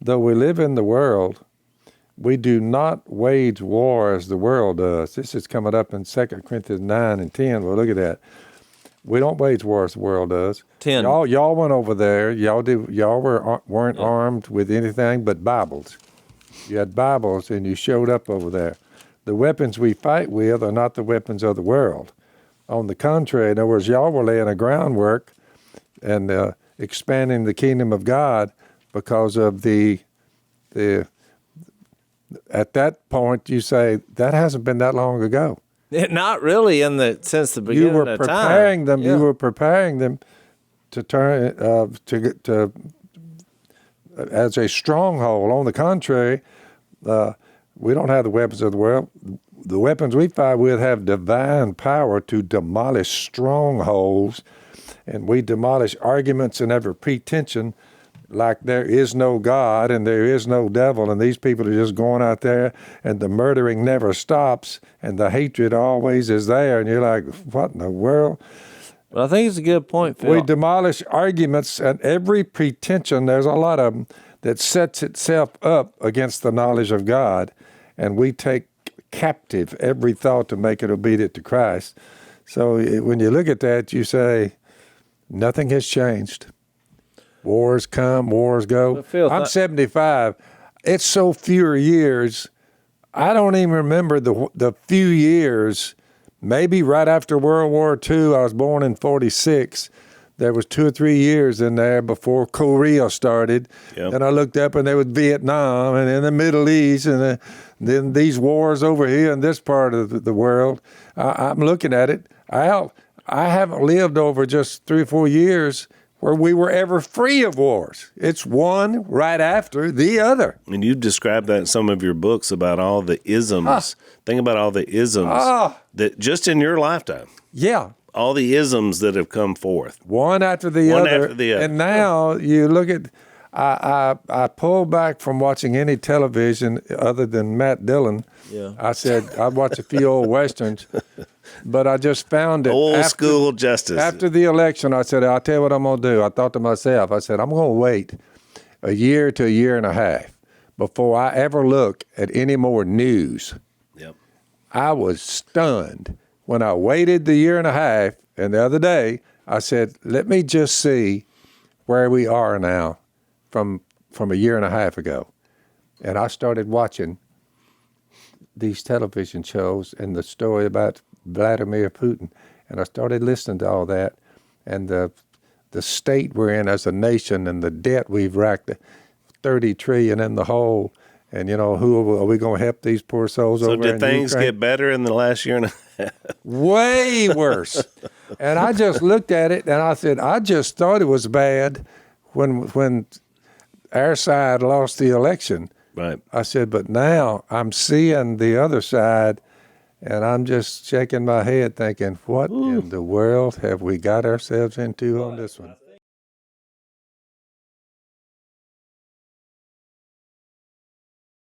though we live in the world, we do not wage war as the world does. This is coming up in 2 Corinthians 9 and 10. Well, look at that. We don't wage war as the world does. 10. Y'all went over there. Weren't armed with anything but Bibles. You had Bibles, and you showed up over there. The weapons we fight with are not the weapons of the world. On the contrary, in other words, y'all were laying a groundwork and expanding the kingdom of God because of the. At that point, you say that hasn't been that long ago. Not really since the beginning of time. You were preparing them to turn to as a stronghold. On the contrary, we don't have the weapons of the world. The weapons we fight with have divine power to demolish strongholds, and we demolish arguments and every pretension like there is no God and there is no devil, and these people are just going out there, and the murdering never stops, and the hatred always is there, and you're like, what in the world? Well, I think it's a good point, Phil. We demolish arguments and every pretension. There's a lot of them that sets itself up against the knowledge of God, and we take captive every thought to make it obedient to Christ. So when you look at that, you say, nothing has changed. Wars come, wars go. Phil, I'm 75. It's so few years. I don't even remember the few years. Maybe right after World War II, I was born in 46. There was 2 or 3 years in there before Korea started. Yep. And I looked up and there was Vietnam and in the Middle East and then these wars over here in this part of the world. I'm looking at it. I haven't lived over just 3 or 4 years where we were ever free of wars. It's one right after the other. And you've described that in some of your books about all the isms. Think about all the isms that just in your lifetime. Yeah. All the isms that have come forth. One after the other. And now you look at, I pulled back from watching any television other than Matt Dillon. Yeah. I said, I'd watch a few old Westerns, but I just found that Old school justice. After the election, I said, I'll tell you what I'm going to do. I thought to myself, I said, I'm going to wait a year to a year and a half before I ever look at any more news. Yep. I was stunned when I waited the year and a half, and the other day, I said, let me just see where we are now from a year and a half ago. And I started watching these television shows and the story about Vladimir Putin. And I started listening to all that and the state we're in as a nation and the debt we've racked, $30 trillion in the hole. And, who are we going to help these poor souls over in So did things Ukraine? get better in the last year and a half? Way worse. And I just looked at it and I said, I just thought it was bad when our side lost the election. Right. I said, but now I'm seeing the other side, and I'm just shaking my head thinking, what in the world have we got ourselves into on this one?